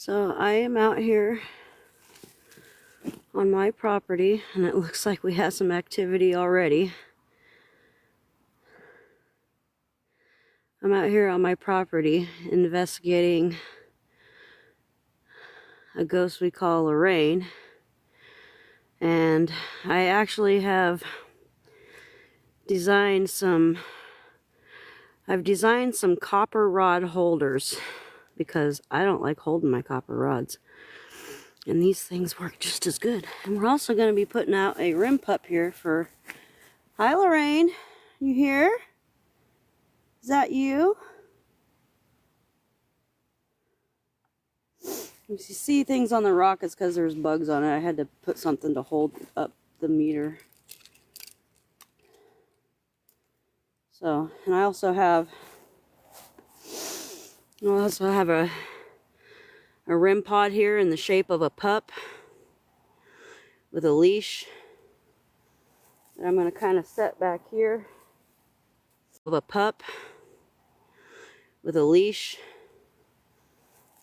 So I am out here on my property, and it looks like we have some activity already. I'm out here on my property investigating a ghost we call Lorane, and I actually have designed some copper rod holders because I don't like holding my copper rods. And these things work just as good. And we're also going to be putting out a rim pup here for... Hi, Lorane. You here? Is that you? If you see things on the rock, it's because there's bugs on it. I had to put something to hold up the meter. So, and I also have a rim pod here in the shape of a pup with a leash that I'm going to kind of set back here. Of a pup with a leash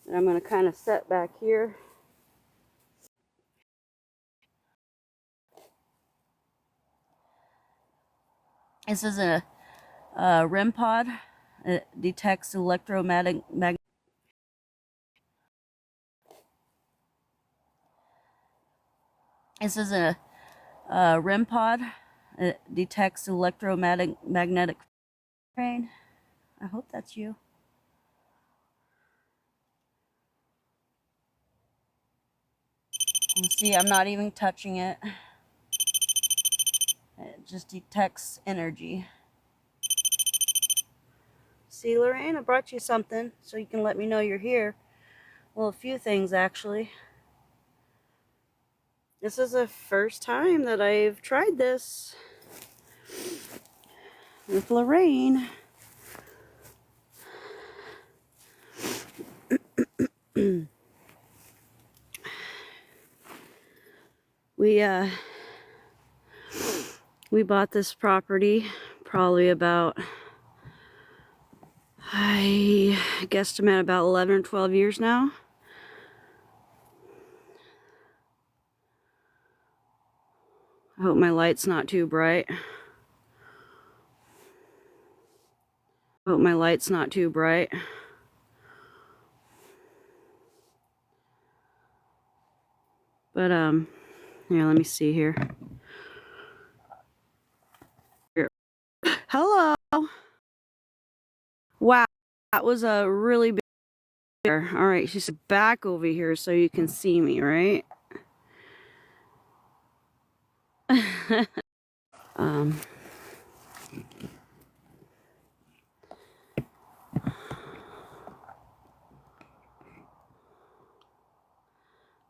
that I'm going to kind of set back here. This is a REM pod. It detects electromagnetic. This is a REM pod. It detects electromagnetic rain. I hope that's you. You see, I'm not even touching it. It just detects energy. See, Lorane, I brought you something so you can let me know you're here. Well, a few things actually. This is the first time that I've tried this with Lorane. We bought this property probably about, I guesstimate about 11 or 12 years now. I hope my light's not too bright. Hope my light's not too bright. But here, let me see here. Hello. Wow, that was a really big. All right, she's back over here so you can see me, right?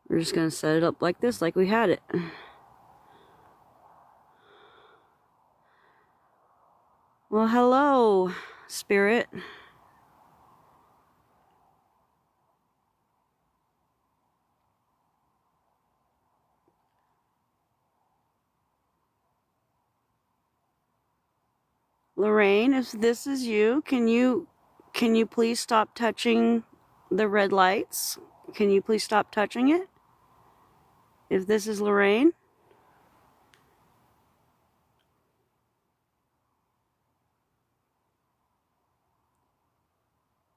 We're just gonna set it up like this, like we had it. Well, hello, spirit. Lorane, if this is you, can you please stop touching the red lights? Can you please stop touching it? If this is Lorane?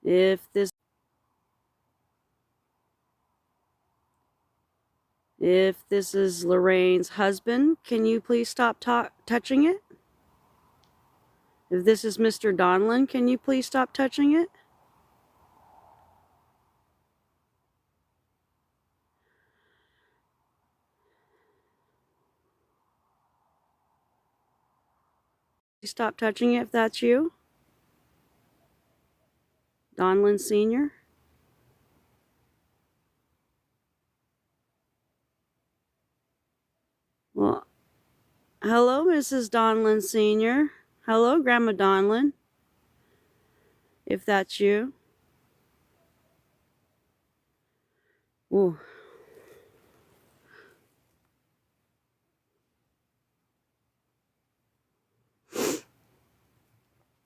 If this is Lorraine's husband, can you please stop touching it? If this is Mr. Donlin, can you please stop touching it? Stop touching it if that's you. Donlin Sr. Well, hello, Mrs. Donlin Sr. Hello, Grandma Donlin. If that's you. Ooh.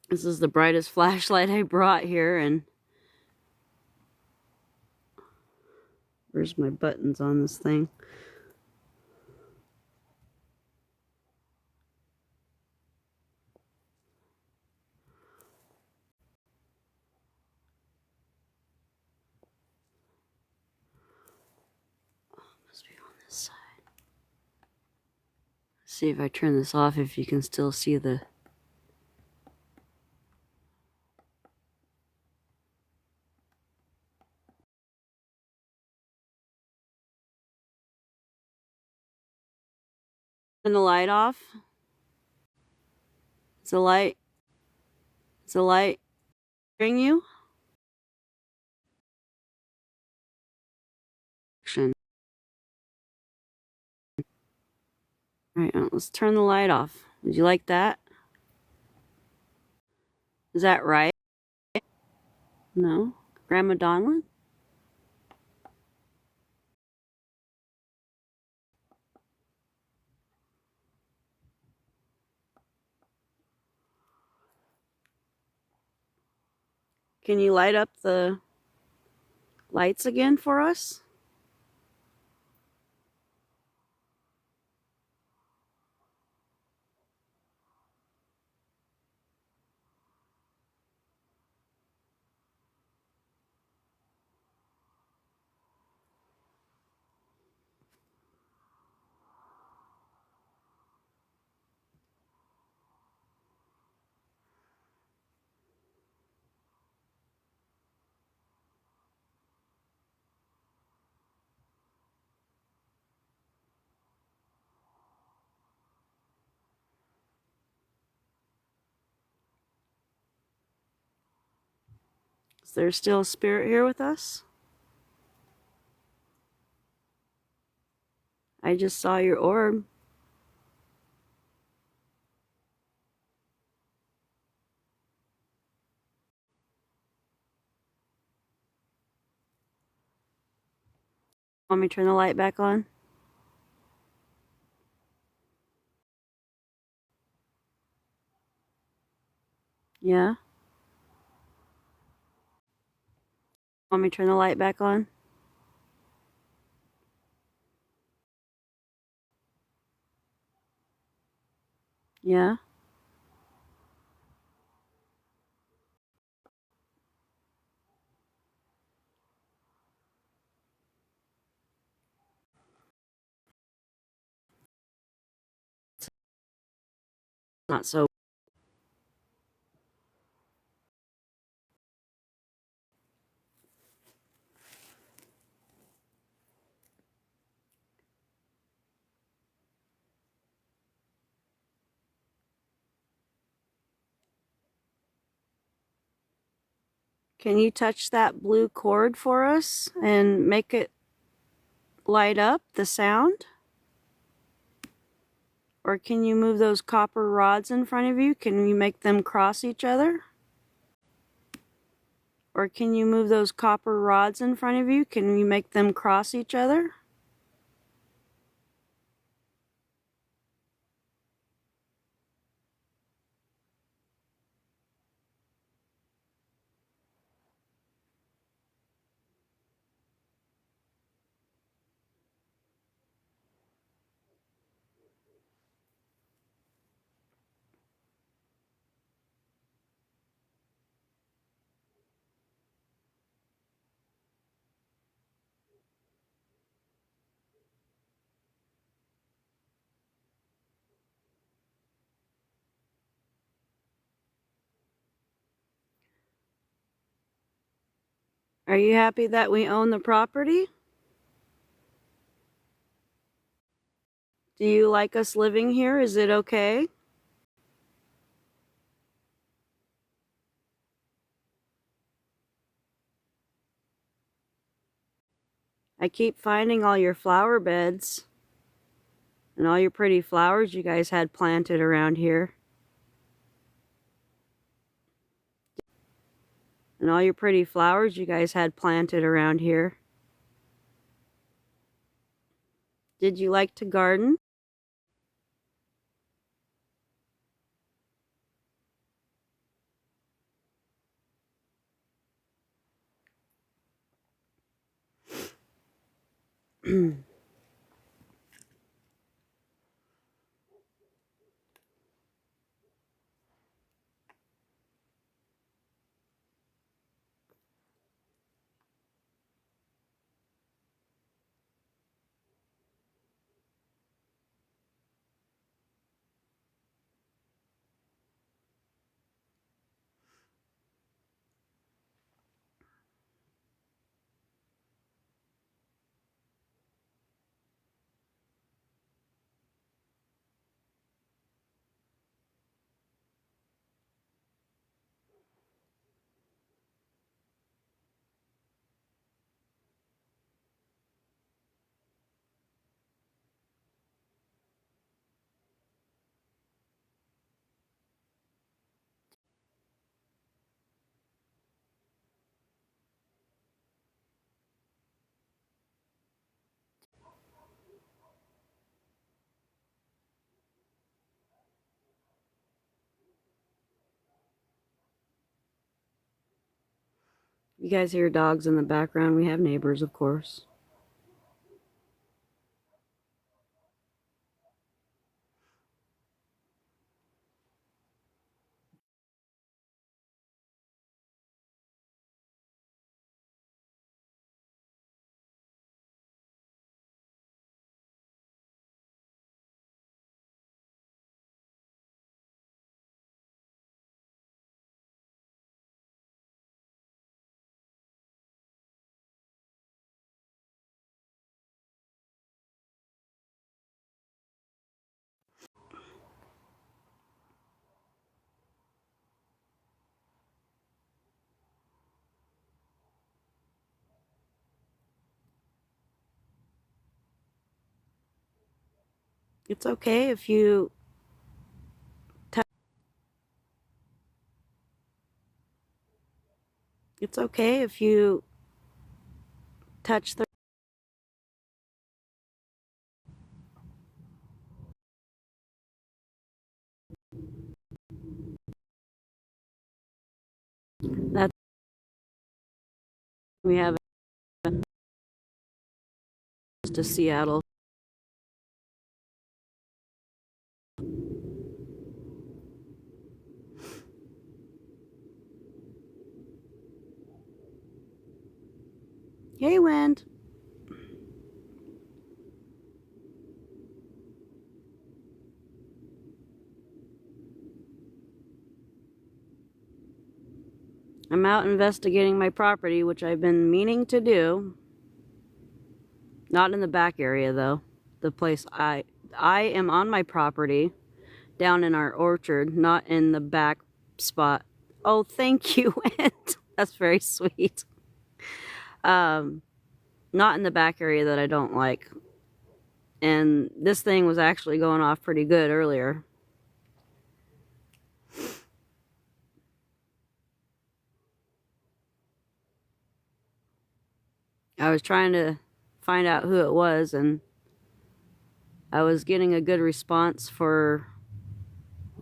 This is the brightest flashlight I brought here, and Where's my buttons on this thing? Oh, must be on this side. See if I turn this off, if you can still see the... Turn the light off. Is the light bring you? Alright, let's turn the light off. Would you like that? Is that right? No? Grandma Donlin? Can you light up the lights again for us? Is there still a spirit here with us? I just saw your orb. Want me to turn the light back on? Yeah? Want me to turn the light back on? Yeah? Not so. Can you touch that blue cord for us and make it light up the sound? Or can you move those copper rods in front of you? Can you make them cross each other? Or can you move those copper rods in front of you? Can you make them cross each other? Are you happy that we own the property? Do you like us living here? Is it okay? I keep finding all your flower beds and all your pretty flowers you guys had planted around here. And all your pretty flowers you guys had planted around here. Did you like to garden? You guys hear dogs in the background? We have neighbors, of course. It's okay if you it's okay if you touch the that's we have to Seattle. Hey, Wind. I'm out investigating my property, which I've been meaning to do. Not in the back area, though. The place I am on my property, down in our orchard, not in the back spot. Oh, thank you, Wind. That's very sweet. Not in the back area that I don't like. And this thing was actually going off pretty good earlier. I was trying to find out who it was, and I was getting a good response for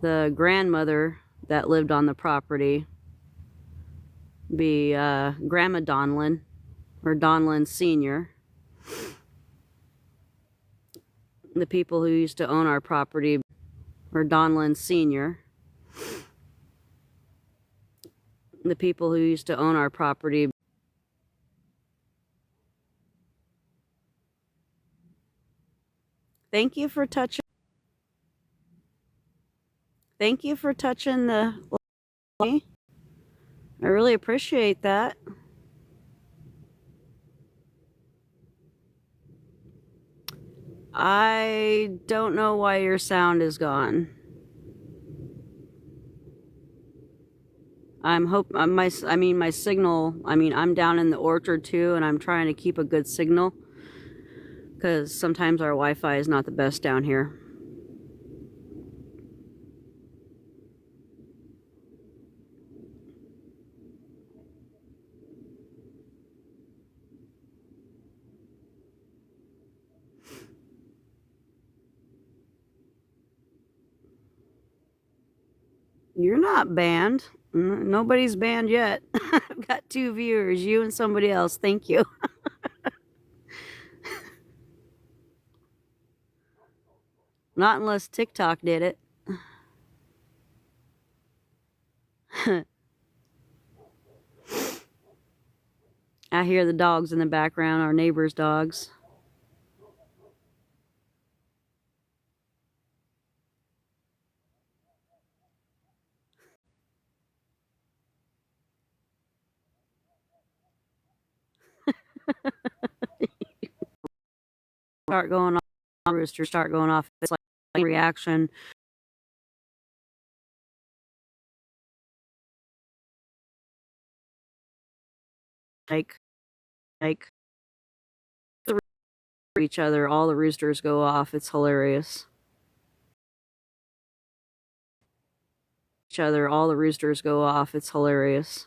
the grandmother that lived on the property, be Grandma Donlin, or Donlin Sr. The people who used to own our property, or Donlin Sr. The people who used to own our property. Thank you for touching. Thank you for touching the. I really appreciate that. I don't know why your sound is gone. my signal, I'm down in the orchard too, and I'm trying to keep a good signal because sometimes our Wi-Fi is not the best down here. You're not banned. Nobody's banned yet. I've got 2 viewers, you and somebody else. Thank you. Not unless TikTok did it. I hear the dogs in the background, our neighbor's dogs. Start going off, roosters start going off. It's like a reaction. Like each other, all the roosters go off. It's hilarious. Each other, all the roosters go off. It's hilarious.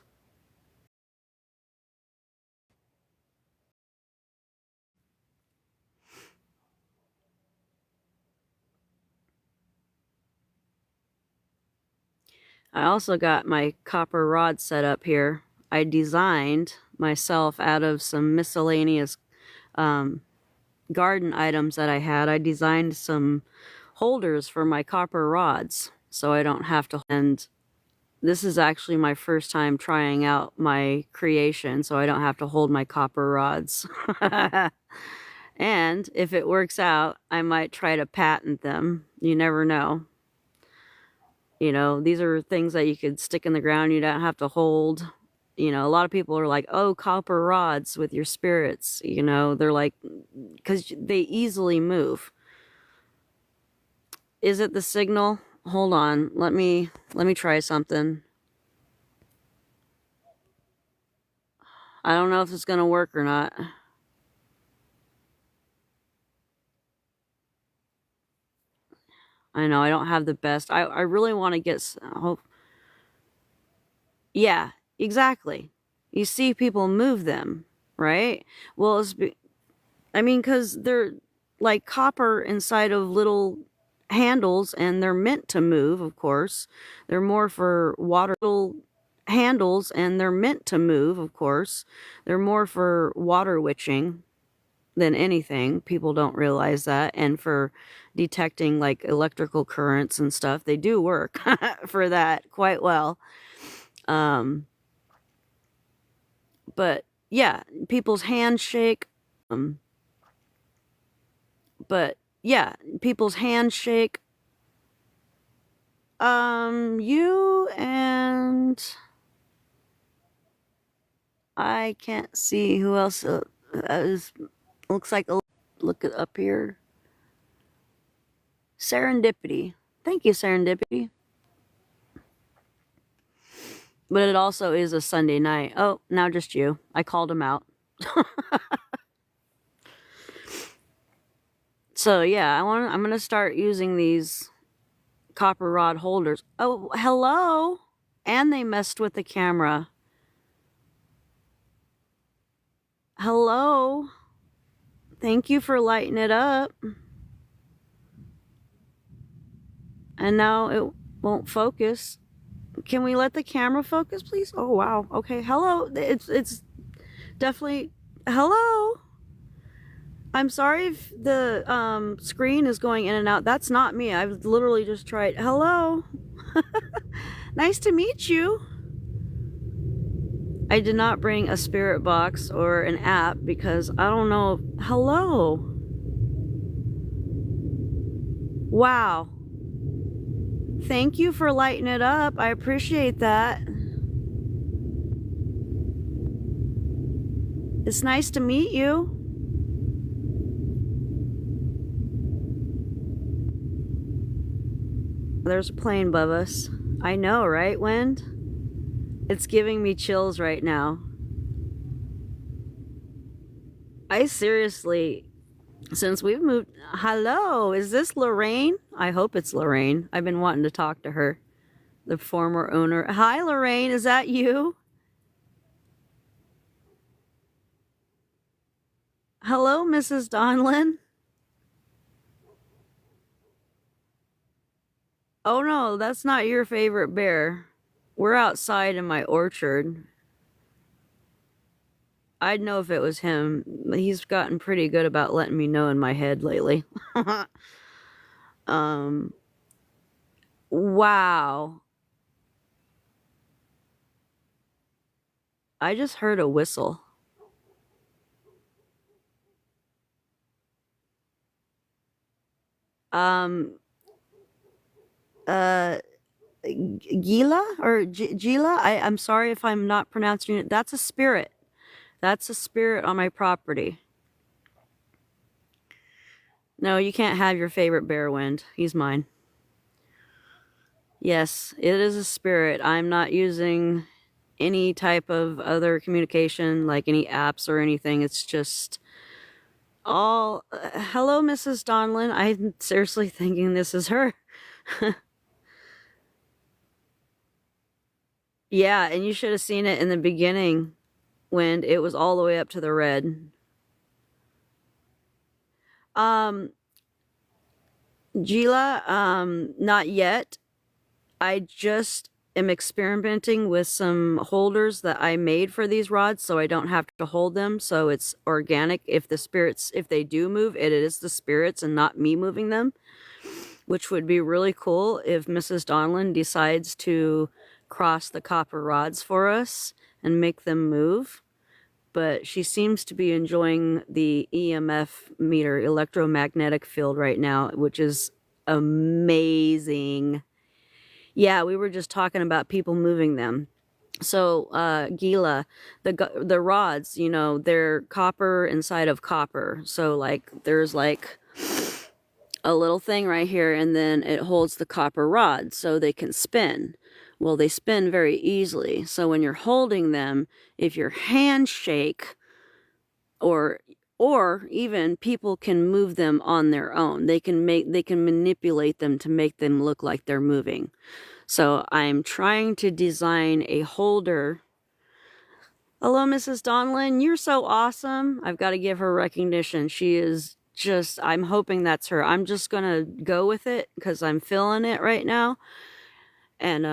I also got my copper rod set up here. I designed myself out of some miscellaneous garden items that I had. I designed some holders for my copper rods so I don't have to. And this is actually my first time trying out my creation so I don't have to hold my copper rods. And if it works out, I might try to patent them. You never know. You know, these are things that you could stick in the ground. You don't have to hold. You know, a lot of people are like, oh, copper rods with your spirits. You know, they're like, because they easily move. Is it the signal? Hold on. Let me try something. I don't know if it's going to work or not. I know I don't have the best. I really want to get. Oh, yeah, exactly. You see people move them, right? Well, I mean, because they're like copper inside of little handles and they're meant to move, of course. They're more for water. Little handles and they're meant to move, of course. They're more for water witching than anything. People don't realize that. And for detecting like electrical currents and stuff, they do work for that quite well. But yeah, people's hands shake. But yeah, people's hands shake. You and I can't see who else looks like a look up here. Serendipity. Thank you, Serendipity. But it also is a Sunday night. Oh, now just you. I called him out. So yeah, I'm gonna start using these copper rod holders. Oh, hello. And they messed with the camera. Hello. Thank you for lighting it up. And now it won't focus. Can we let the camera focus, please? Oh, wow. Okay. Hello. It's definitely... Hello. I'm sorry if the screen is going in and out. That's not me. I've literally just tried. Hello. Nice to meet you. I did not bring a spirit box or an app because I don't know. Hello. Wow. Thank you for lighting it up. I appreciate that. It's nice to meet you. There's a plane above us. I know, right, Wind? It's giving me chills right now. I seriously, since we've moved... Hello, is this Lorane? I hope it's Lorane. I've been wanting to talk to her. The former owner. Hi, Lorane, is that you? Hello, Mrs. Donlin. Oh no, that's not your favorite bear. We're outside in my orchard. I'd know if it was him. He's gotten pretty good about letting me know in my head lately. Um, wow. I just heard a whistle. Um, uh, Gila or Gila? I'm sorry if I'm not pronouncing it. That's a spirit. That's a spirit on my property. No, you can't have your favorite bear wind. He's mine. Yes, it is a spirit. I'm not using any type of other communication, like any apps or anything. It's just all. Hello, Mrs. Donlin. I'm seriously thinking this is her. Yeah, and you should have seen it in the beginning when it was all the way up to the red. Um, Gila, not yet. I just am experimenting with some holders that I made for these rods so I don't have to hold them, so it's organic. If the spirits, if they do move, it is the spirits and not me moving them, which would be really cool if Mrs. Donlin decides to cross the copper rods for us and make them move. But she seems to be enjoying the EMF meter, electromagnetic field, right now, which is amazing. Yeah, we were just talking about people moving them. So, Gila, the rods, you know, they're copper inside of copper. So, like, there's like a little thing right here, and then it holds the copper rod so they can spin. Well, they spin very easily. So when you're holding them, if your hands shake, or even people can move them on their own. They can manipulate them to make them look like they're moving. So I'm trying to design a holder. Hello, Mrs. Donlin. You're so awesome. I've got to give her recognition. She is just, I'm hoping that's her. I'm just going to go with it because I'm feeling it right now. And,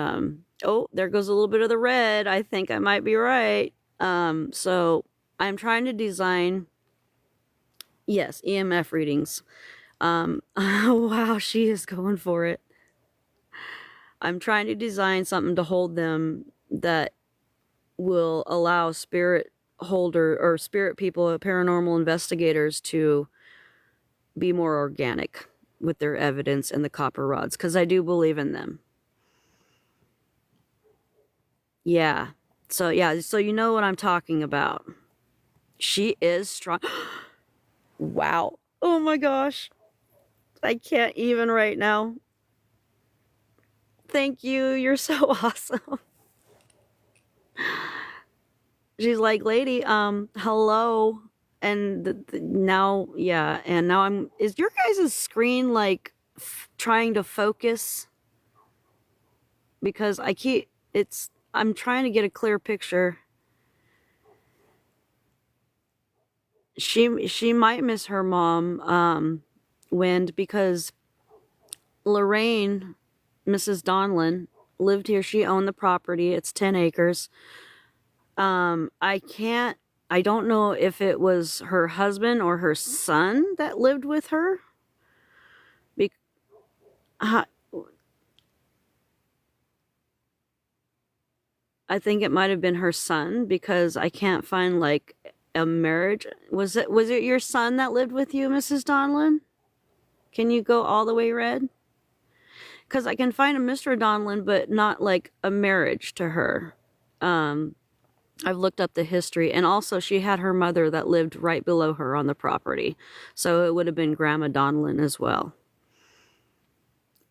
oh, there goes a little bit of the red. I think I might be right. So I'm trying to design, yes, EMF readings. Wow, she is going for it. I'm trying to design something to hold them that will allow spirit holder or spirit people, paranormal investigators, to be more organic with their evidence and the copper rods, because I do believe in them. Yeah. So yeah, so you know what I'm talking about. She is strong. Wow. Oh my gosh. I can't even right now. Thank you. You're so awesome. She's like, lady, hello. And now, yeah, and now is your guys' screen like trying to focus? Because I'm trying to get a clear picture. She might miss her mom, Wind, because Lorane, Mrs. Donlin, lived here. She owned the property. It's 10 acres. I don't know if it was her husband or her son that lived with her. I think it might have been her son, because I can't find like a marriage. Was it your son that lived with you, Mrs. Donlin? Can you go all the way red? Because I can find a Mr. Donlin, but not like a marriage to her. I've looked up the history, and also she had her mother that lived right below her on the property. So it would have been Grandma Donlin as well.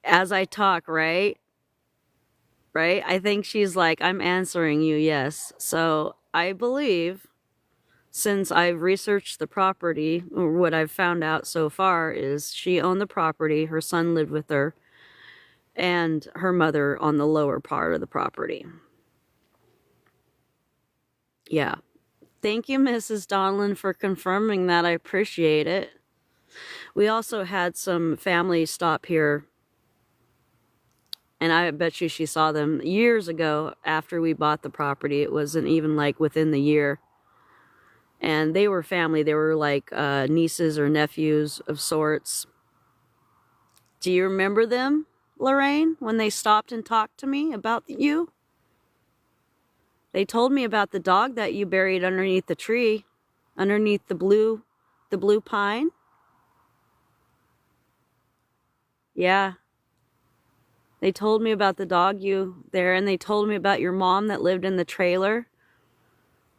As I talk, right? Right? I think she's like, I'm answering you, yes. So I believe, since I've researched the property, or what I've found out so far is she owned the property, her son lived with her, and her mother on the lower part of the property. Yeah. Thank you, Mrs. Donlin, for confirming that. I appreciate it. We also had some family stop here, and I bet you she saw them years ago after we bought the property. It wasn't even like within the year. And they were family. They were like nieces or nephews of sorts. Do you remember them, Lorraine, when they stopped and talked to me about you? They told me about the dog that you buried underneath the tree, underneath the blue pine. Yeah. They told me about the dog you there, and they told me about your mom that lived in the trailer.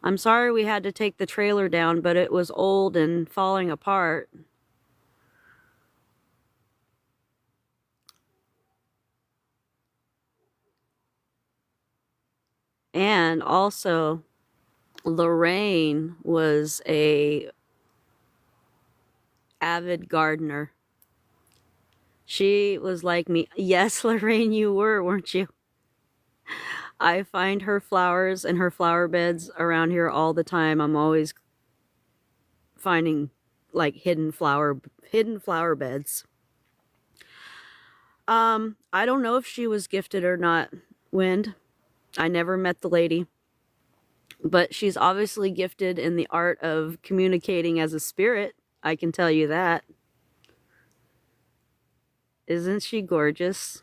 I'm sorry we had to take the trailer down, but it was old and falling apart. And also, Lorraine was a avid gardener. She was like me. Yes, Lorraine, you were, weren't you? I find her flowers and her flower beds around here all the time. I'm always finding like hidden flower beds. I don't know if she was gifted or not, Wind. I never met the lady. But she's obviously gifted in the art of communicating as a spirit. I can tell you that. Isn't she gorgeous?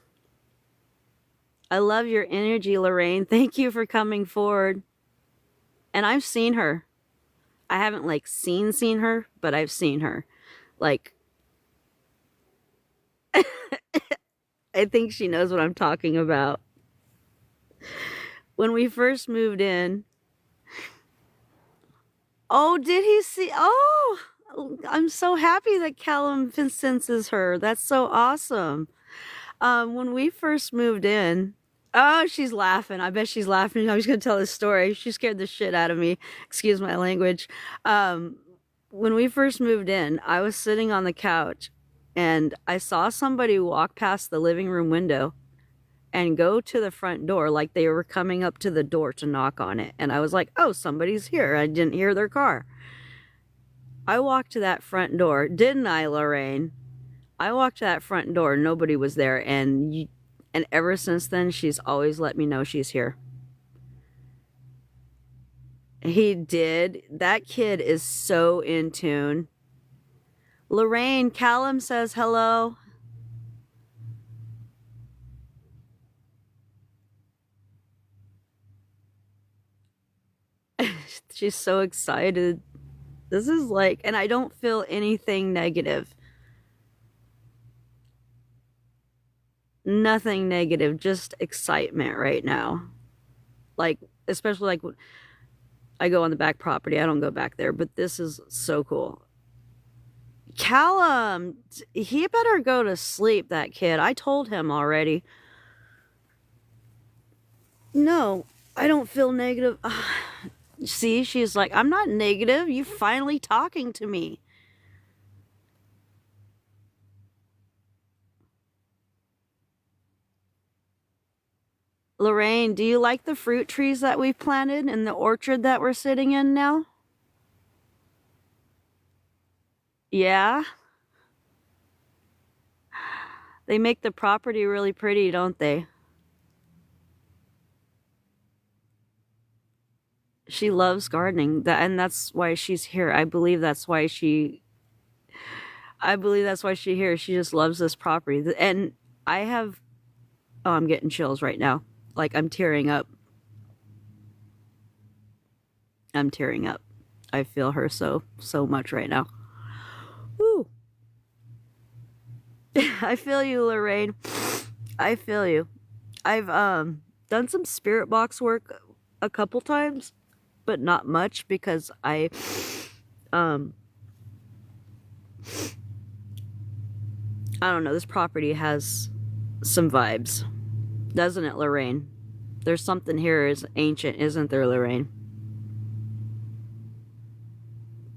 I love your energy, Lorraine. Thank you for coming forward. And I've seen her. I haven't like seen her, but I've seen her. Like, I think she knows what I'm talking about. When we first moved in. Oh, did he see? Oh, I'm so happy that Callum senses her. That's so awesome. When we first moved in, oh, she's laughing. I bet she's laughing. I was going to tell this story. She scared the shit out of me. Excuse my language. When we first moved in, I was sitting on the couch and I saw somebody walk past the living room window and go to the front door like they were coming up to the door to knock on it. And I was like, oh, somebody's here. I didn't hear their car. I walked to that front door, didn't I, Lorraine? I walked to that front door, nobody was there, and ever since then, she's always let me know she's here. He did. That kid is so in tune. Lorraine, Callum says hello. She's so excited. This is like, and I don't feel anything negative. Nothing negative, just excitement right now. Like, especially like when I go on the back property. I don't go back there, but this is so cool. Callum, he better go to sleep, that kid. I told him already. No, I don't feel negative. See, she's like, I'm not negative. You're finally talking to me. Lorraine, do you like the fruit trees that we've planted in the orchard that we're sitting in now? Yeah? They make the property really pretty, don't they? She loves gardening, and that's why she's here. I believe that's why she's here. She just loves this property. And I have, oh, I'm getting chills right now. Like, I'm tearing up. I'm tearing up. I feel her so much right now. Woo. I feel you, Lorraine. I feel you. I've done some spirit box work a couple times, but not much because I don't know, this property has some vibes. Doesn't it, Lorraine? There's something here is ancient, isn't there, Lorraine?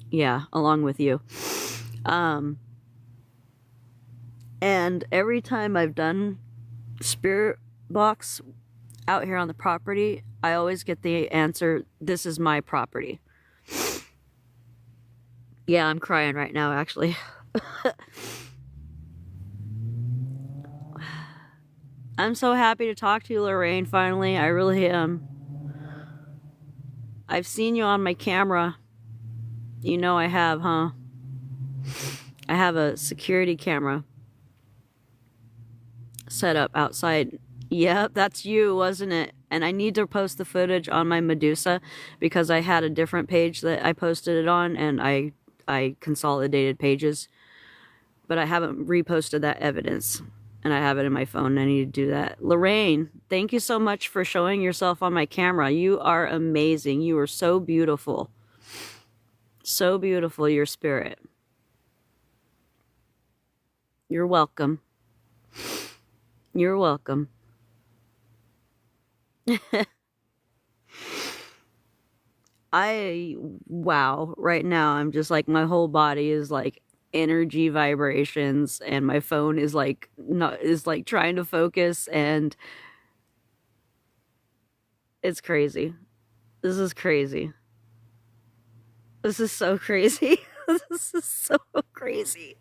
Yeah, along with you. And every time I've done spirit box out here on the property, I always get the answer, this is my property. Yeah, I'm crying right now, actually. I'm so happy to talk to you, Lorraine, finally. I really am. I've seen you on my camera. You know I have, huh? I have a security camera. set up outside. Yep, that's you, wasn't it? And I need to post the footage on my Medusa because I had a different page that I posted it on, and I consolidated pages, but I haven't reposted that evidence, and I have it in my phone. I need to do that. Lorraine, thank you so much for showing yourself on my camera. You are amazing. You are so beautiful. So beautiful, your spirit. You're welcome. You're welcome. Wow, right now I'm just like, my whole body is like energy vibrations, and my phone is like, not, is like trying to focus, and it's crazy. This is crazy. This is so crazy. This is so crazy.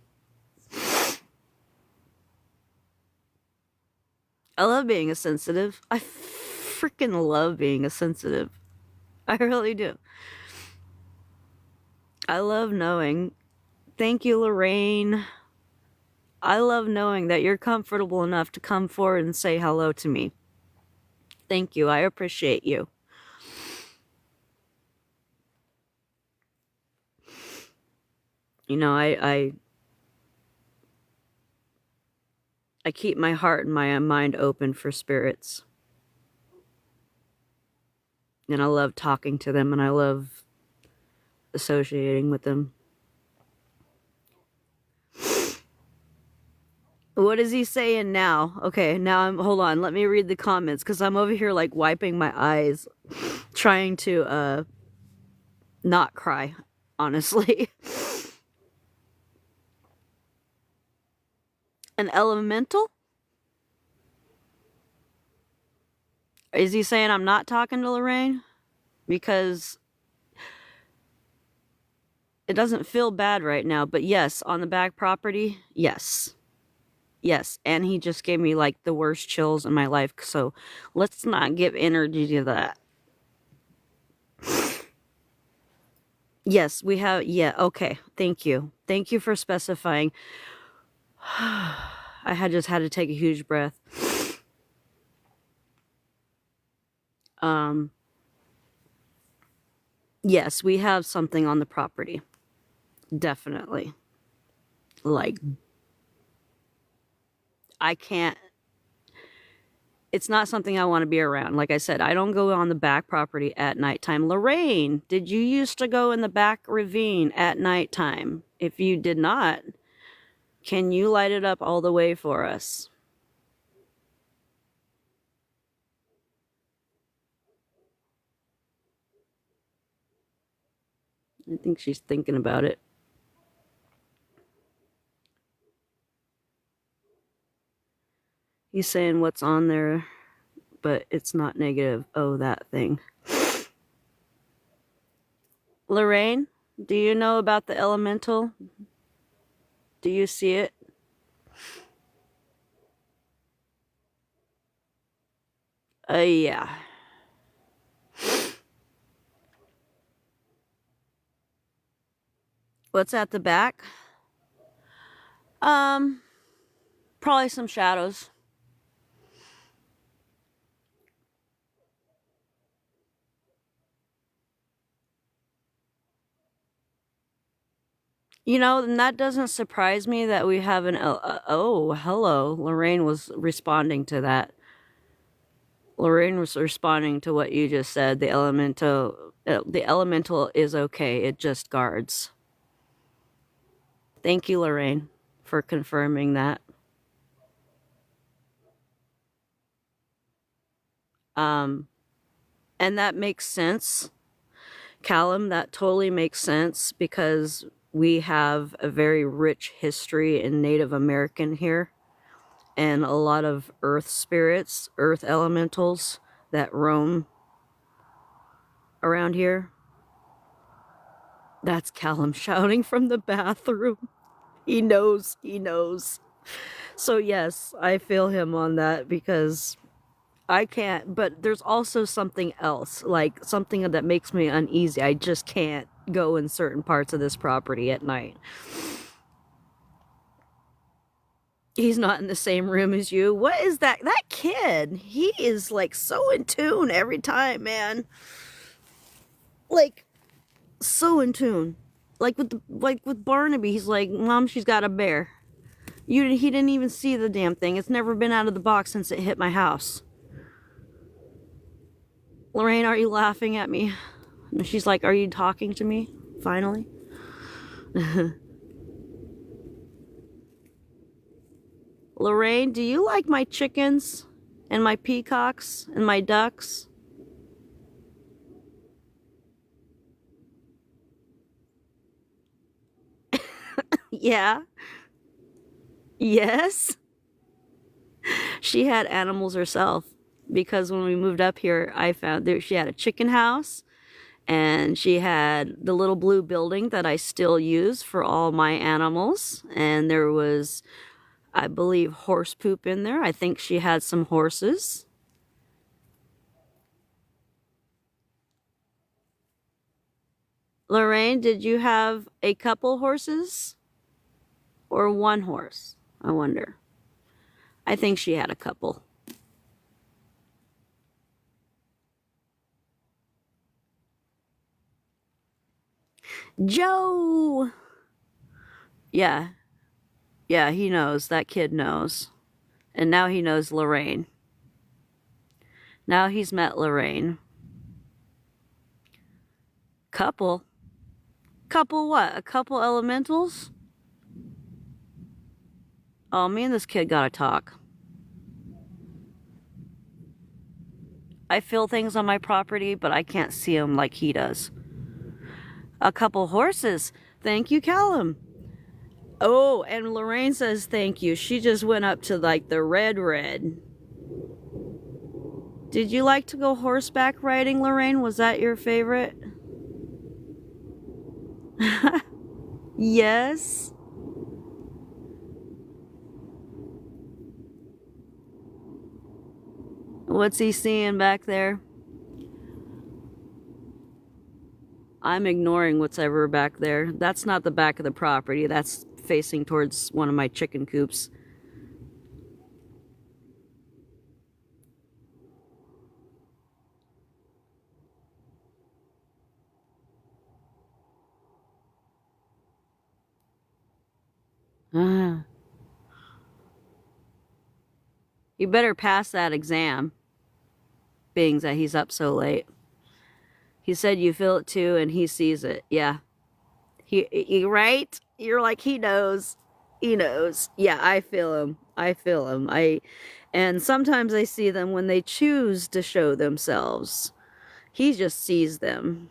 I love being a sensitive. I freaking love being a sensitive. I really do. I love knowing. Thank you, Lorraine. I love knowing that you're comfortable enough to come forward and say hello to me. Thank you. I appreciate you. You know, I keep my heart and my mind open for spirits. And I love talking to them, and I love associating with them. What is he saying now? Okay, now hold on, let me read the comments, because I'm over here like wiping my eyes, trying to not cry, honestly. An elemental? Is he saying I'm not talking to Lorraine? Because it doesn't feel bad right now, but yes, on the back property, yes. Yes, and he just gave me like the worst chills in my life, so let's not give energy to that. Yes, we have, yeah, okay, thank you. Thank you for specifying. I had just had to take a huge breath. Yes, we have something on the property. Definitely. Like, I can't, it's not something I want to be around. Like I said, I don't go on the back property at nighttime. Lorraine, did you used to go in the back ravine at nighttime? If you did not, can you light it up all the way for us? I think she's thinking about it. He's saying what's on there, but it's not negative. Oh, that thing. Lorraine, do you know about the elemental? Do you see it? Yeah. What's at the back? Probably some shadows. You know, and that doesn't surprise me that we have an... oh, hello. Lorraine was responding to that. Lorraine was responding to what you just said. The elemental is okay. It just guards. Thank you, Lorraine, for confirming that. And that makes sense. Callum, that totally makes sense, because we have a very rich history in Native American here, and a lot of earth spirits, earth elementals that roam around here. That's Callum shouting from the bathroom. He knows, he knows. So yes, I feel him on that, because I can't, but there's also something else, like something that makes me uneasy. I just can't go in certain parts of this property at night. He's not in the same room as you. What is that? That kid, he is like so in tune every time, man. Like, so in tune. Like with Barnaby, he's like, Mom, she's got a bear. He didn't even see the damn thing. It's never been out of the box since it hit my house. Lorraine, are you laughing at me? And she's like, are you talking to me? Finally. Lorraine, do you like my chickens and my peacocks and my ducks? Yeah. Yes. She had animals herself because when we moved up here, I found there she had a chicken house and she had the little blue building that I still use for all my animals. And there was, I believe, horse poop in there. I think she had some horses. Lorraine, did you have a couple horses or one horse? I wonder. I think she had a couple. Joe! Yeah. Yeah, he knows. That kid knows. And now he knows Lorraine. Now he's met Lorraine. Couple? Couple what? A couple elementals? Oh, me and this kid gotta talk. I feel things on my property, but I can't see them like he does. A couple horses. Thank you, Callum. Oh, and Lorraine says thank you. She just went up to like the red. Did you like to go horseback riding, Lorraine? Was that your favorite? Yes. What's he seeing back there? I'm ignoring what's ever back there. That's not the back of the property. That's facing towards one of my chicken coops. Ah. You better pass that exam, being that he's up so late. He said you feel it too, and he sees it. Yeah. He right? You're like, he knows. He knows. Yeah, I feel him. I feel him. And sometimes I see them when they choose to show themselves. He just sees them.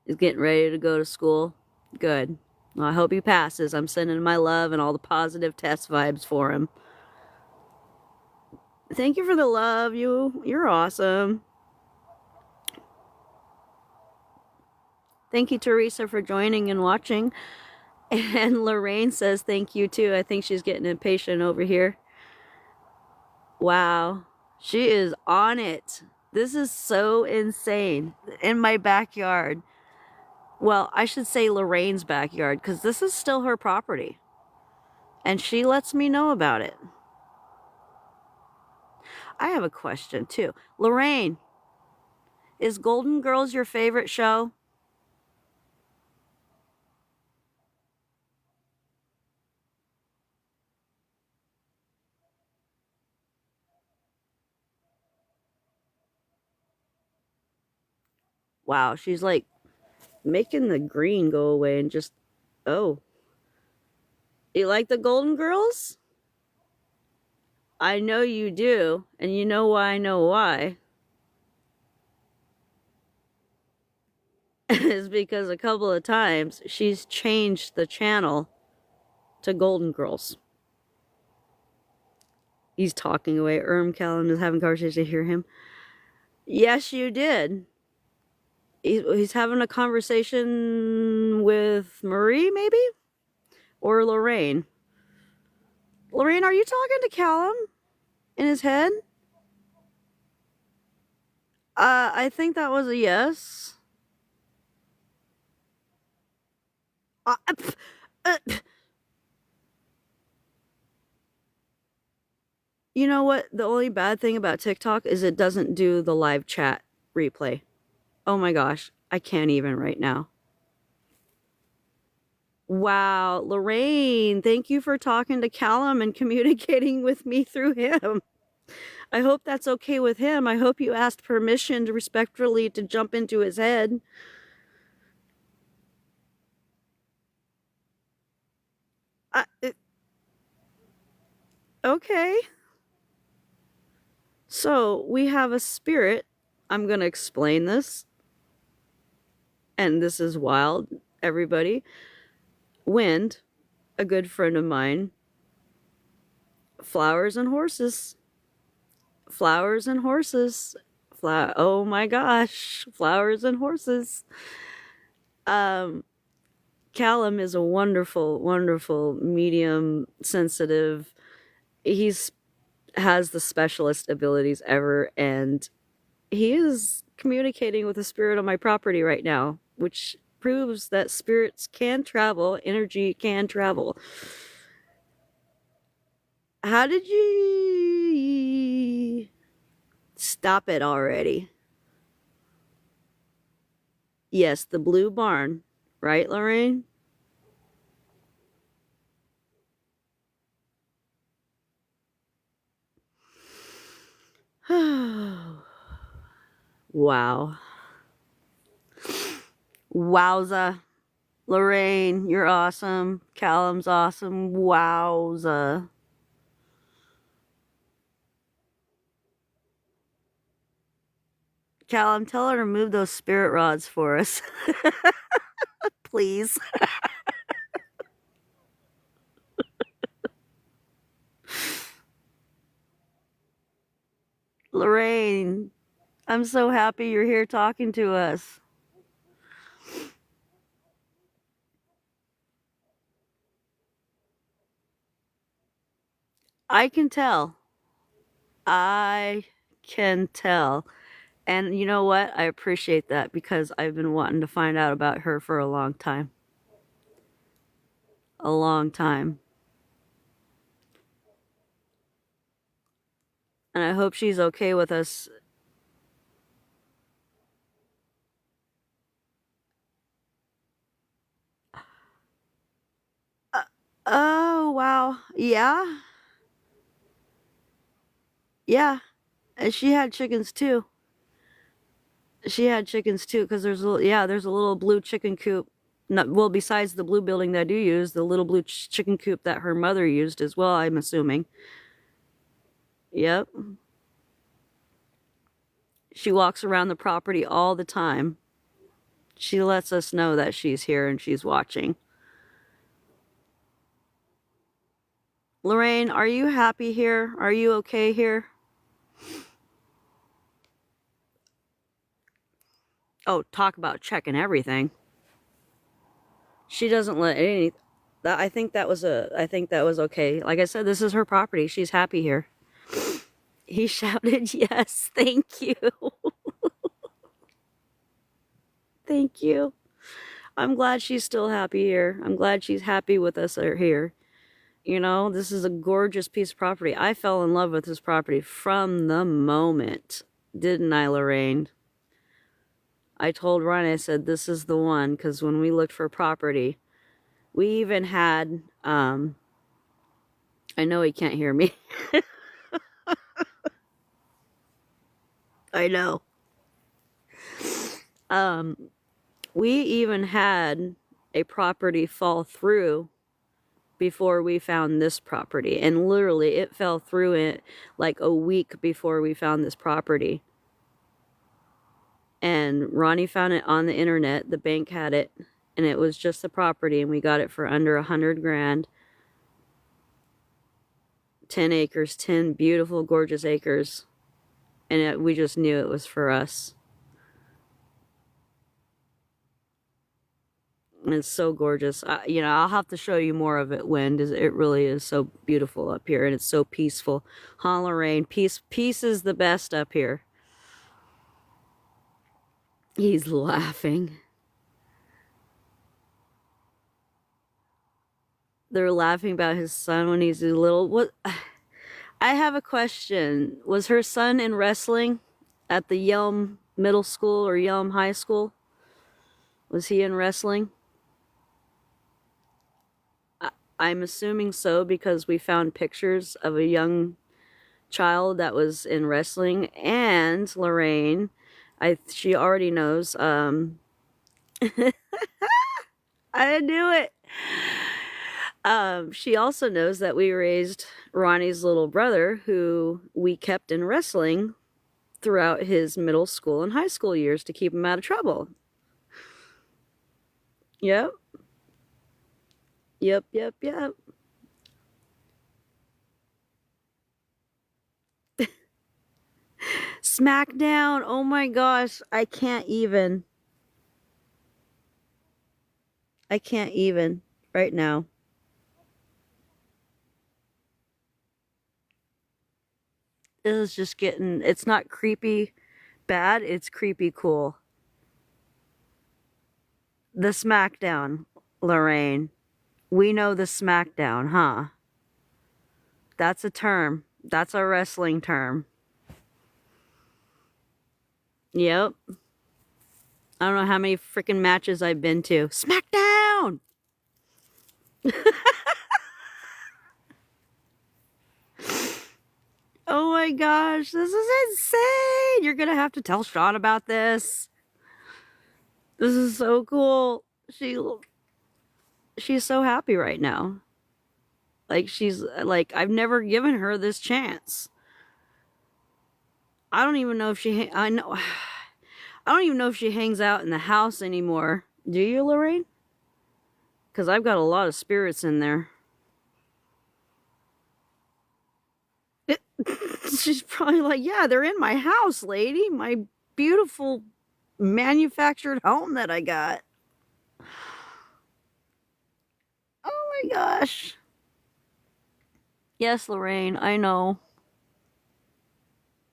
He's getting ready to go to school. Good. Well, I hope he passes. I'm sending my love and all the positive test vibes for him. Thank you for the love. You're awesome. Thank you, Teresa, for joining and watching. And Lorraine says thank you too. I think she's getting impatient over here. Wow. She is on it. This is so insane. In my backyard. Well, I should say Lorraine's backyard, because this is still her property. And she lets me know about it. I have a question, too. Lorraine, is Golden Girls your favorite show? Wow, she's like making the green go away and just... Oh. You like the Golden Girls? I know you do, and you know why I know why. Is because a couple of times she's changed the channel to Golden Girls. He's talking away. Callan is having a conversation. To hear him. Yes, you did. He's having a conversation with Marie, maybe? Or Lorraine. Lorraine, are you talking to Callum? in his head? I think that was a yes. Pff, uh, you know what? The only bad thing about TikTok is it doesn't do the live chat replay. Oh my gosh, I can't even right now. Wow, Lorraine, thank you for talking to Callum and communicating with me through him. I hope that's okay with him. I hope you asked permission to respectfully to jump into his head. Okay. So we have a spirit. I'm going to explain this. And this is wild, everybody. Wind, a good friend of mine. Flowers and horses. Flowers and horses. Oh my gosh. Flowers and horses. Callum is a wonderful, wonderful, medium, sensitive. He's has the specialist abilities ever, and he is communicating with the spirit on my property right now, which proves that spirits can travel, energy can travel. How did you stop it already? Yes, the blue barn, right, Lorraine? Wow. Wowza. Lorraine, you're awesome. Callum's awesome. Wowza. Callum, tell her to move those spirit rods for us. Please. Lorraine, I'm so happy you're here talking to us. I can tell. I can tell. And you know what? I appreciate that because I've been wanting to find out about her for a long time. A long time. And I hope she's okay with us. Oh, wow. Yeah. Yeah. And she had chickens too. She had chickens too because there's a little, yeah, there's a little blue chicken coop. Not, well, besides the blue building that I do use, the little blue chicken coop that her mother used as well, I'm assuming. Yep. She walks around the property all the time. She lets us know that she's here and she's watching. Lorraine, are you happy here? Are you okay here? Oh, talk about checking everything. She doesn't let any. I think that was okay. Like I said, this is her property. She's happy here. He shouted, "Yes, thank you." Thank you. I'm glad she's still happy here. I'm glad she's happy with us here. You know, this is a gorgeous piece of property. I fell in love with this property from the moment. Didn't I, Lorraine? I told Ron, I said, this is the one, because when we looked for property, we even had, I know he can't hear me. I know. We even had a property fall through before we found this property. And literally, it fell through it like a week before we found this property. And Ronnie found it on the internet. The bank had it, and it was just the property, and we got it for under 100 grand. 10 acres, 10 beautiful, gorgeous acres. And we just knew it was for us. It's so gorgeous. You know, I'll have to show you more of it, Wind. It really is so beautiful up here, and it's so peaceful. Huh, Lorraine? Peace is the best up here. He's laughing. They're laughing about his son when he's little. What? I have a question. Was her son in wrestling at the Yelm Middle School or Yelm High School? Was he in wrestling? I'm assuming so because we found pictures of a young child that was in wrestling. And Lorraine, she already knows. I knew it. She also knows that we raised Ronnie's little brother, who we kept in wrestling throughout his middle school and high school years to keep him out of trouble. Yep. Yep, yep, yep. Smackdown. Oh my gosh. I can't even right now. This is just getting, it's not creepy bad, it's creepy cool. The Smackdown, Lorraine. We know the Smackdown, huh? That's a term. That's a wrestling term. Yep. I don't know how many freaking matches I've been to. Smackdown! Oh my gosh, this is insane! You're gonna have to tell Sean about this. This is so cool. She's so happy right now. Like, she's like, I've never given her this chance. I don't even know if she I don't even know if she hangs out in the house anymore. Do you, Lorraine? Because I've got a lot of spirits in there. She's probably like, yeah, they're in my house, lady. My beautiful manufactured home that I got. Oh my gosh. Yes, Lorraine, I know.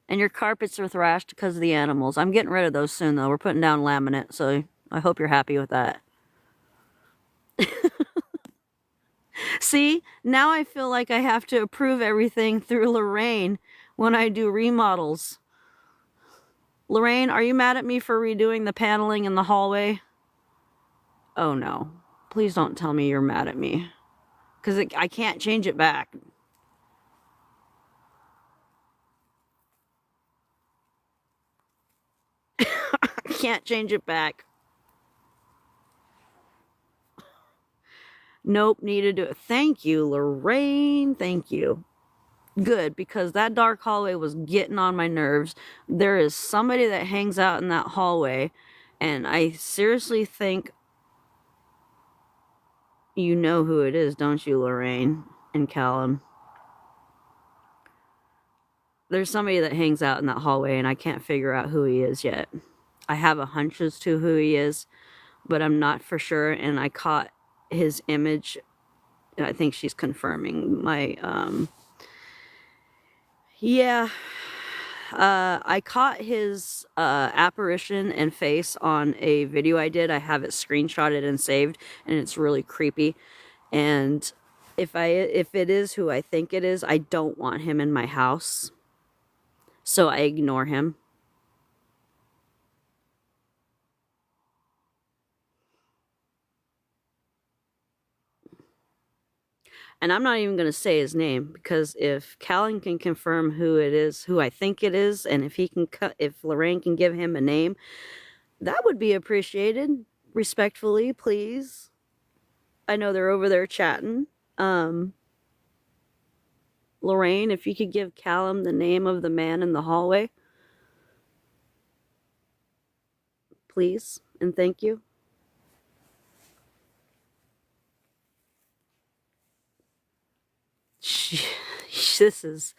And your carpets are thrashed because of the animals. I'm getting rid of those soon, though. We're putting down laminate, so I hope you're happy with that. See, now I feel like I have to approve everything through Lorraine when I do remodels. Lorraine, are you mad at me for redoing the paneling in the hallway? Oh no. Please don't tell me you're mad at me. Because I can't change it back. I can't change it back. Nope, need to do it. Thank you, Lorraine. Thank you. Good, because that dark hallway was getting on my nerves. There is somebody that hangs out in that hallway, and I seriously think you know who it is, don't you, Lorraine and Callum? There's somebody that hangs out in that hallway, and I can't figure out who he is yet. I have a hunch as to who he is, but I'm not for sure, and I caught his image. I think she's confirming my, yeah. I caught his apparition and face on a video I did. I have it screenshotted and saved, and it's really creepy. And if it is who I think it is, I don't want him in my house. So I ignore him. And I'm not even going to say his name, because if Callan can confirm who it is, who I think it is, and if Lorraine can give him a name, that would be appreciated. Respectfully, please. I know they're over there chatting. Lorraine, if you could give Callum the name of the man in the hallway, please, and thank you. This is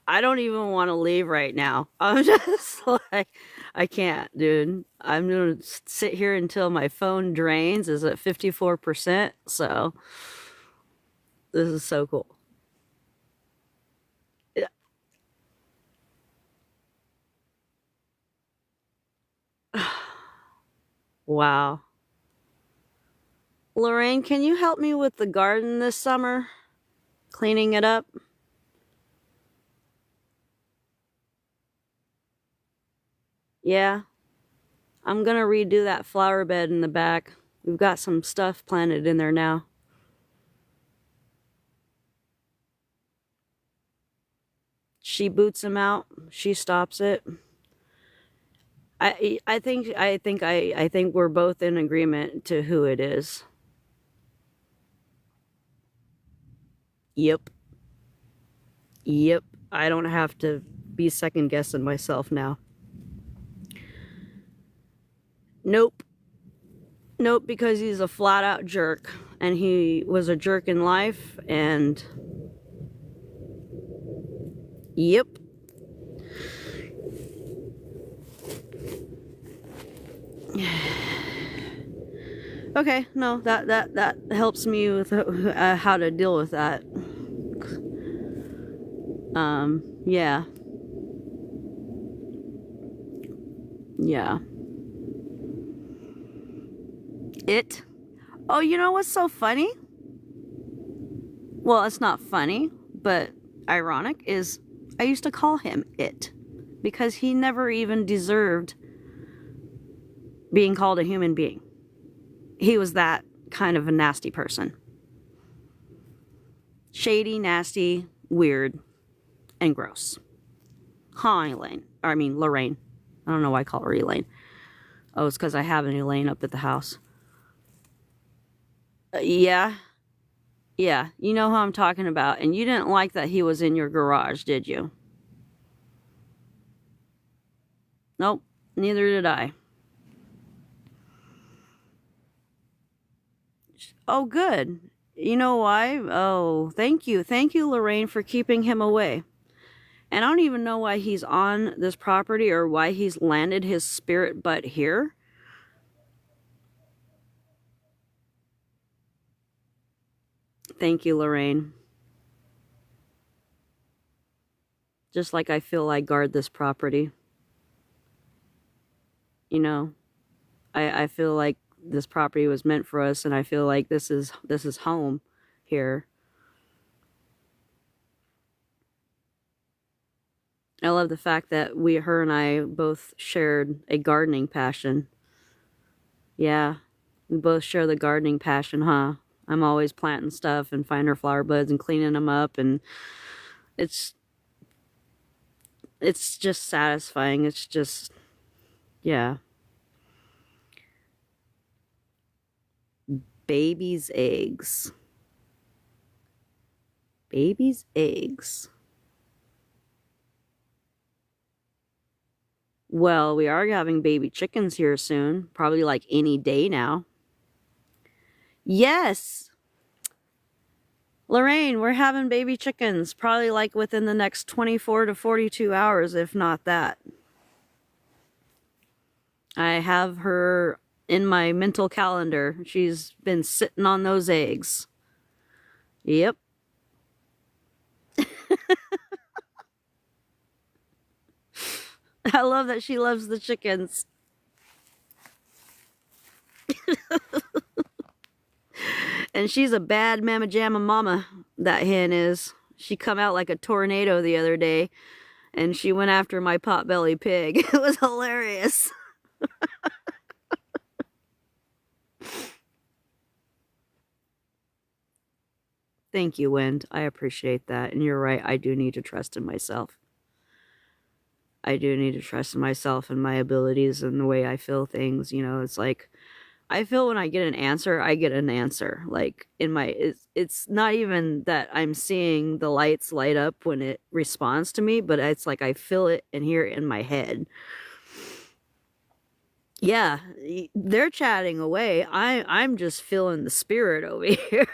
I don't even want to leave right now. I'm just like, I can't, dude. I'm gonna sit here until my phone drains. Is at 54%. So this is so cool. Yeah. Wow. Lorraine, can you help me with the garden this summer? Cleaning it up? Yeah. I'm gonna redo that flower bed in the back. We've got some stuff planted in there now. She boots him out. She stops it. I think we're both in agreement to who it is. Yep. Yep. I don't have to be second guessing myself now. Nope. Nope, because he's a flat out jerk. And he was a jerk in life, and yep. Okay, no, that helps me with how to deal with that. Yeah. Yeah. It. Oh, you know what's so funny? Well, it's not funny, but ironic is I used to call him it because he never even deserved being called a human being. He was that kind of a nasty person. Shady, nasty, weird, and gross. Huh, Elaine. Or, I mean, Lorraine. I don't know why I call her Elaine. Oh, it's because I have an Elaine up at the house. Yeah. Yeah, you know who I'm talking about. And you didn't like that he was in your garage, did you? Nope, neither did I. Oh, good. You know why? Oh, thank you. Thank you, Lorraine, for keeping him away. And I don't even know why he's on this property or why he's landed his spirit butt here. Thank you, Lorraine. Just like I feel I guard this property. You know, I feel like this property was meant for us, and I feel like this is home here. I love the fact that her and I both shared a gardening passion. Yeah, we both share the gardening passion, huh? I'm always planting stuff and finding her flower buds and cleaning them up, and it's just satisfying. It's just, yeah. Baby's eggs. Baby's eggs. Well, we are having baby chickens here soon. Probably like any day now. Yes! Lorraine, we're having baby chickens. Probably like within the next 24 to 42 hours, if not that. I have her in my mental calendar. She's been sitting on those eggs. Yep. I love that she loves the chickens. And she's a bad mamma jamma mama, that hen is. She come out like a tornado the other day, and she went after my potbelly pig. It was hilarious. Thank you, Wind. I appreciate that. And you're right, I do need to trust in myself. I do need to trust in myself and my abilities and the way I feel things. You know, it's like, I feel when I get an answer, I get an answer. Like, it's not even that I'm seeing the lights light up when it responds to me, but it's like I feel it and hear it in my head. Yeah, they're chatting away. I'm just feeling the spirit over here.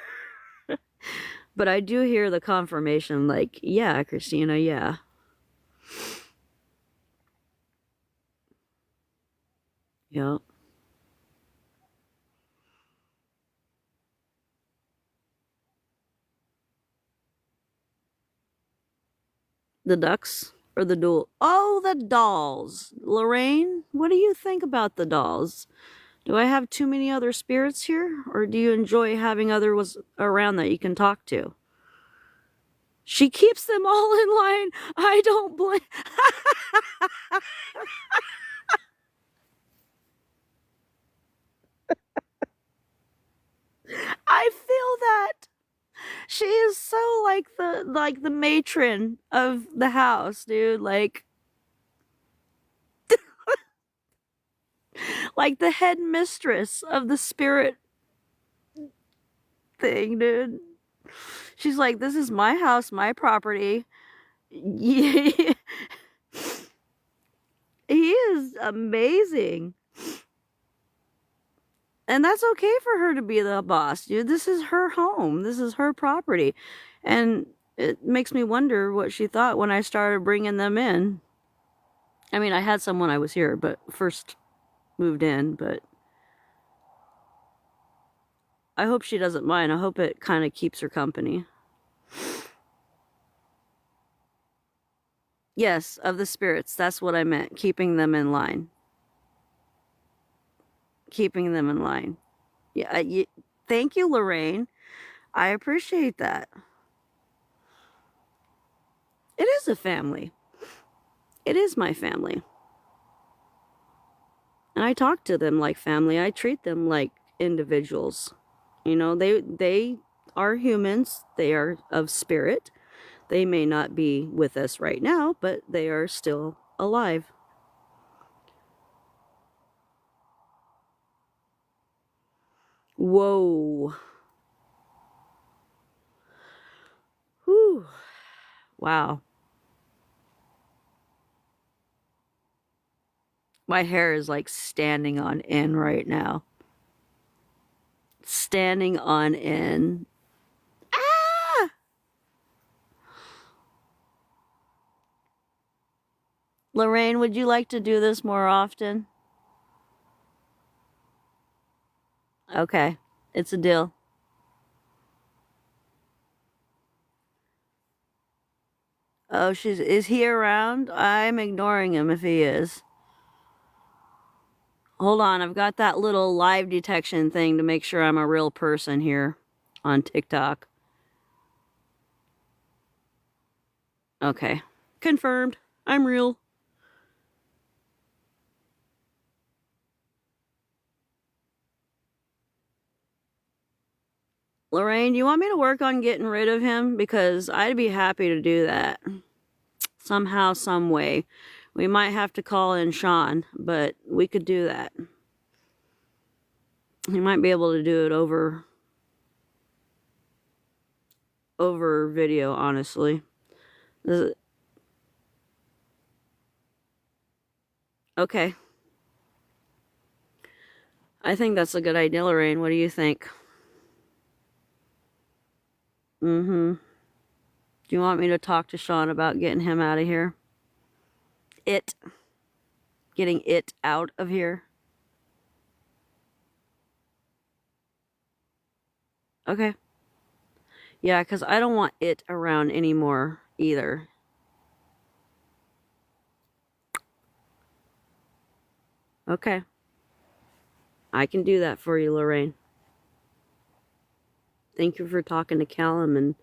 But I do hear the confirmation, like, yeah, Christina, yeah. Yeah. The ducks or the duel? Oh, the dolls. Lorraine, what do you think about the dolls? Do I have too many other spirits here? Or do you enjoy having others around that you can talk to? She keeps them all in line. I don't blame. I feel that. She is so like the matron of the house, dude. Like the head mistress of the spirit thing, dude. She's like, this is my house, my property. Yeah. He is amazing. And that's okay for her to be the boss, dude. This is her home. This is her property. And it makes me wonder what she thought when I started bringing them in. I mean, I had some when I was here, but first moved in, but I hope she doesn't mind. I hope it kind of keeps her company. Yes, of the spirits. That's what I meant. Keeping them in line. Keeping them in line. Yeah. Thank you, Lorraine. I appreciate that. It is a family. It is my family. And I talk to them like family. I treat them like individuals. You know, they are humans. They are of spirit. They may not be with us right now, but they are still alive. Whoa. Whew. Wow. My hair is like standing on end right now. Standing on end. Ah! Lorraine, would you like to do this more often? Okay. It's a deal. Oh, is he around? I'm ignoring him if he is. Hold on, I've got that little live detection thing to make sure I'm a real person here on TikTok. Okay. Confirmed. I'm real. Lorraine, do you want me to work on getting rid of him? Because I'd be happy to do that. Somehow, some way. We might have to call in Sean, but we could do that. He might be able to do it over video, honestly. Okay. I think that's a good idea, Lorraine. What do you think? Mm-hmm. Do you want me to talk to Sean about getting him out of here? Getting it out of here? Okay. Yeah, because I don't want it around anymore either. Okay. I can do that for you, Lorraine. Thank you for talking to Callum and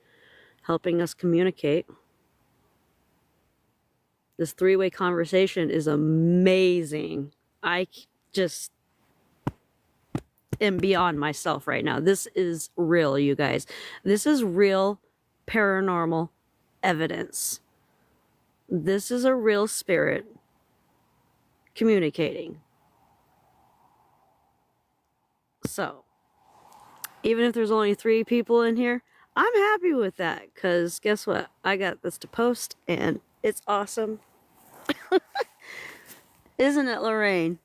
helping us communicate. This three-way conversation is amazing. I just am beyond myself right now. This is real, you guys. This is real paranormal evidence. This is a real spirit communicating. So, even if there's only 3 people in here, I'm happy with that, because guess what? I got this to post, and it's awesome. Isn't it, Lorraine?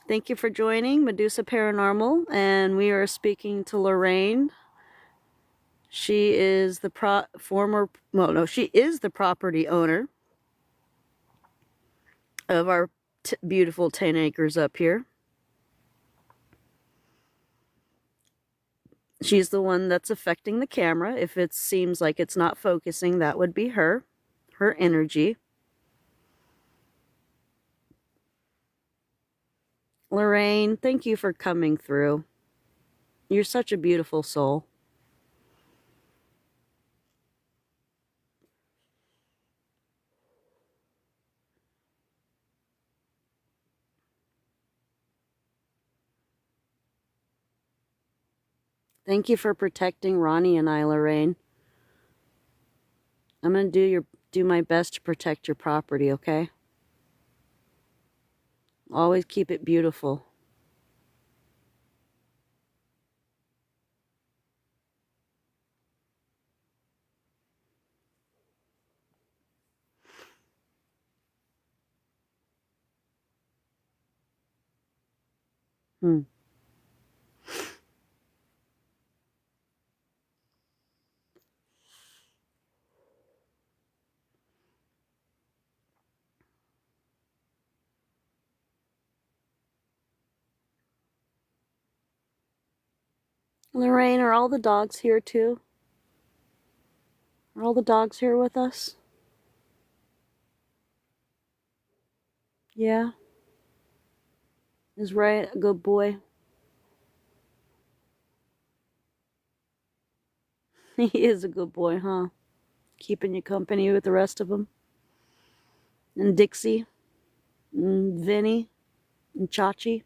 Thank you for joining Medusa Paranormal, and we are speaking to Lorraine. She is the she is the property owner of our beautiful 10 acres up here. She's the one that's affecting the camera. If it seems like it's not focusing, that would be her energy. Lorraine, thank you for coming through. You're such a beautiful soul. Thank you for protecting Ronnie and I, Lorraine. I'm going to do my best to protect your property, okay? Always keep it beautiful. Lorraine, are all the dogs here too? Are all the dogs here with us? Yeah. Is Ray a good boy? He is a good boy, huh? Keeping you company with the rest of them? And Dixie? And Vinny? And Chachi?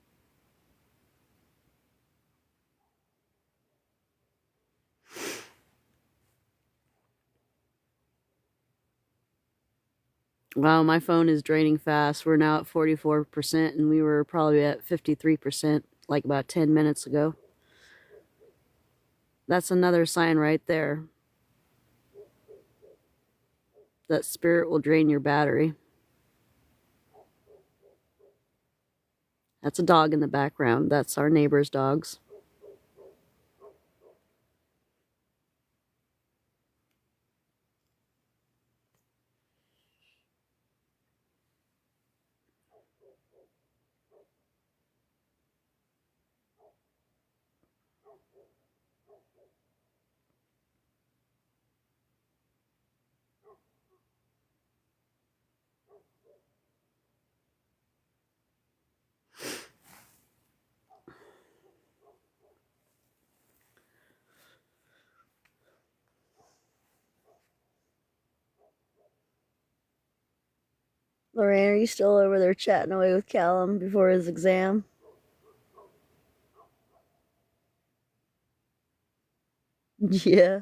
Wow, my phone is draining fast. We're now at 44%, and we were probably at 53% like about 10 minutes ago. That's another sign right there that spirit will drain your battery. That's a dog in the background. That's our neighbor's dogs. Lorraine, are you still over there chatting away with Callum before his exam? Yeah.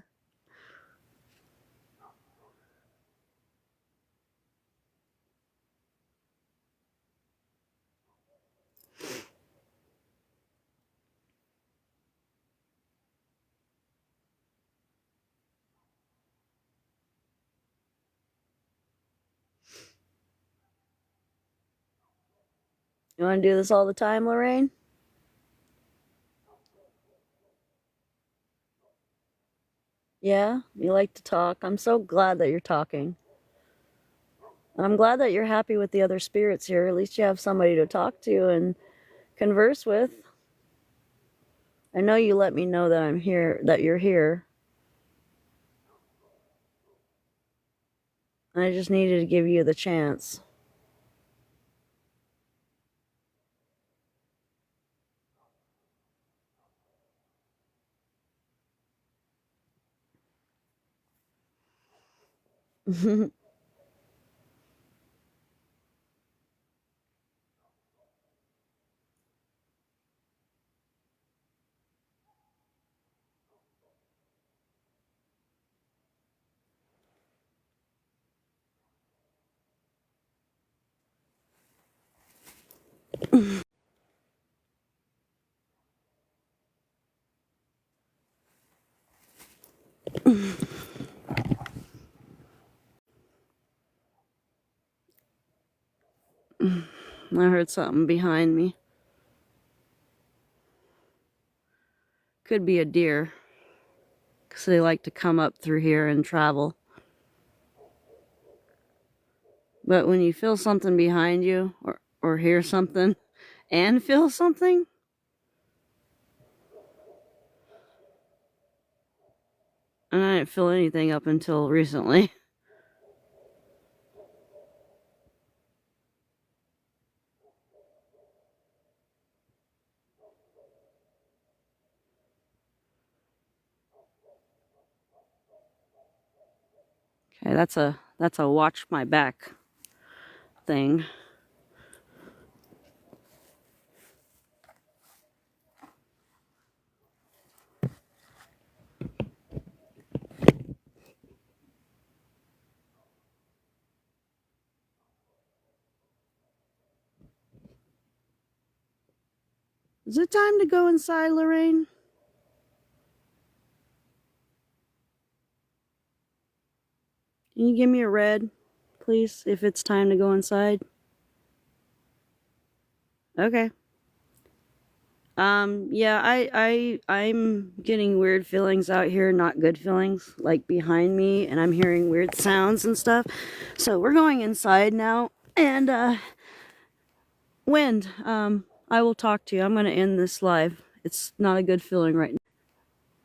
You want to do this all the time, Lorraine? Yeah? You like to talk? I'm so glad that you're talking. And I'm glad that you're happy with the other spirits here. At least you have somebody to talk to and converse with. I know you let me know that I'm here, that you're here. And I just needed to give you the chance. I heard something behind me. Could be a deer, because they like to come up through here and travel. But when you feel something behind you, or hear something and feel something, and I didn't feel anything up until recently. Okay, that's a watch my back thing. Is it time to go inside, Lorraine? Can you give me a red, please, if it's time to go inside? Okay. Yeah, I'm getting weird feelings out here, not good feelings, like behind me, and I'm hearing weird sounds and stuff. So we're going inside now, and, Wind, I will talk to you. I'm gonna end this live. It's not a good feeling right now.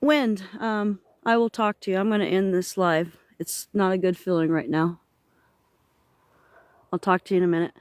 Wind, I will talk to you. I'm gonna end this live. It's not a good feeling right now. I'll talk to you in a minute.